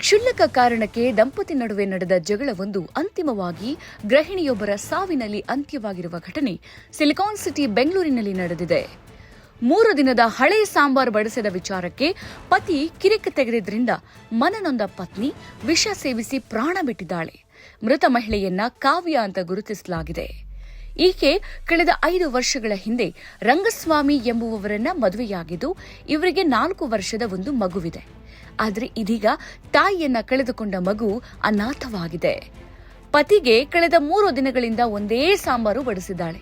ಕ್ಷುಲ್ಲಕ ಕಾರಣಕ್ಕೆ ದಂಪತಿ ನಡುವೆ ನಡೆದ ಜಗಳವೊಂದು ಅಂತಿಮವಾಗಿ ಗೃಹಿಣಿಯೊಬ್ಬರ ಸಾವಿನಲ್ಲಿ ಅಂತ್ಯವಾಗಿರುವ ಘಟನೆ ಸಿಲಿಕಾನ್ ಸಿಟಿ ಬೆಂಗಳೂರಿನಲ್ಲಿ ನಡೆದಿದೆ. 3 ದಿನದ ಹಳೆ ಸಾಂಬಾರ್ ಬಡಿಸಿದ ವಿಚಾರಕ್ಕೆ ಪತಿ ಕಿರಿಕ್ ತೆಗೆದಿದ್ದರಿಂದ ಮನನೊಂದ ಪತ್ನಿ ವಿಷ ಸೇವಿಸಿ ಪ್ರಾಣ ಬಿಟ್ಟಿದ್ದಾಳೆ. ಮೃತ ಮಹಿಳೆಯನ್ನ ಕಾವ್ಯ ಅಂತ ಗುರುತಿಸಲಾಗಿದೆ. ಈಕೆ ಕಳೆದ 5 ವರ್ಷಗಳ ಹಿಂದೆ ರಂಗಸ್ವಾಮಿ ಎಂಬುವವರನ್ನ ಮದುವೆಯಾಗಿದ್ದು ಇವರಿಗೆ 4 ವರ್ಷದ ಒಂದು ಮಗುವಿದೆ. ಆದರೆ ಇದೀಗ ತಾಯಿಯನ್ನ ಕಳೆದುಕೊಂಡ ಮಗು ಅನಾಥವಾಗಿದೆ. ಪತಿಗೆ ಕಳೆದ 3 ದಿನಗಳಿಂದ ಒಂದೇ ಸಾಂಬಾರು ಬಡಿಸಿದ್ದಾಳೆ.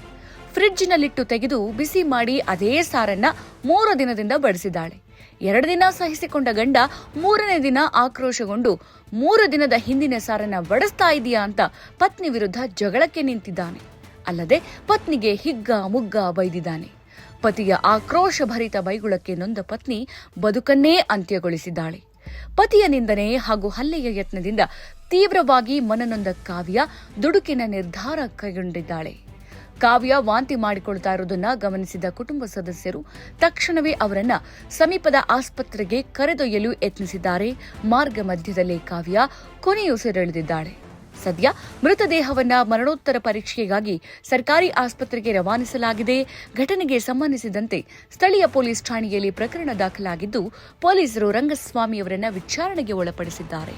ಫ್ರಿಡ್ಜ್ನಲ್ಲಿಟ್ಟು ತೆಗೆದು ಬಿಸಿ ಮಾಡಿ ಅದೇ ಸಾರನ್ನ 3 ದಿನದಿಂದ ಬಡಿಸಿದ್ದಾಳೆ. 2 ದಿನ ಸಹಿಸಿಕೊಂಡ ಗಂಡ 3ನೇ ದಿನ ಆಕ್ರೋಶಗೊಂಡು 3 ದಿನದ ಹಿಂದಿನ ಸಾರನ್ನ ಬಡಿಸ್ತಾ ಇದೀಯಾ ಅಂತ ಪತ್ನಿ ವಿರುದ್ಧ ಜಗಳಕ್ಕೆ ನಿಂತಿದ್ದಾನೆ. ಅಲ್ಲದೆ ಪತ್ನಿಗೆ ಹಿಗ್ಗ ಮುಗ್ಗ ಬೈದಿದ್ದಾನೆ. ಪತಿಯ ಆಕ್ರೋಶಭರಿತ ಬೈಗುಳಕ್ಕೆ ನೊಂದ ಪತ್ನಿ ಬದುಕನ್ನೇ ಅಂತ್ಯಗೊಳಿಸಿದ್ದಾಳೆ. ಪತಿಯ ನಿಂದನೆ ಹಾಗೂ ಹಲ್ಲೆಯ ಯತ್ನದಿಂದ ತೀವ್ರವಾಗಿ ಮನನೊಂದ ಕಾವ್ಯ ದುಡುಕಿನ ನಿರ್ಧಾರ ಕೈಗೊಂಡಿದ್ದಾಳೆ. ಕಾವ್ಯ ವಾಂತಿ ಮಾಡಿಕೊಳ್ತಾ ಇರುವುದನ್ನು ಗಮನಿಸಿದ ಕುಟುಂಬ ಸದಸ್ಯರು ತಕ್ಷಣವೇ ಅವರನ್ನ ಸಮೀಪದ ಆಸ್ಪತ್ರೆಗೆ ಕರೆದೊಯ್ಯಲು ಯತ್ನಿಸಿದ್ದಾರೆ. ಮಾರ್ಗ ಮಧ್ಯದಲ್ಲೇ ಕಾವ್ಯ ಕೊನೆಯುಸಿರೆಳೆದಿದ್ದಾಳೆ. ಸದ್ಯ ಮೃತದೇಹವನ್ನ ಮರಣೋತ್ತರ ಪರೀಕ್ಷೆಗಾಗಿ ಸರ್ಕಾರಿ ಆಸ್ಪತ್ರೆಗೆ ರವಾನಿಸಲಾಗಿದೆ. ಘಟನೆಗೆ ಸಂಬಂಧಿಸಿದಂತೆ ಸ್ಥಳೀಯ ಪೊಲೀಸ್ ಠಾಣೆಯಲ್ಲಿ ಪ್ರಕರಣ ದಾಖಲಾಗಿದ್ದು ಪೊಲೀಸರು ರಂಗಸ್ವಾಮಿ ಅವರನ್ನ ವಿಚಾರಣೆಗೆ ಒಳಪಡಿಸಿದ್ದಾರೆ.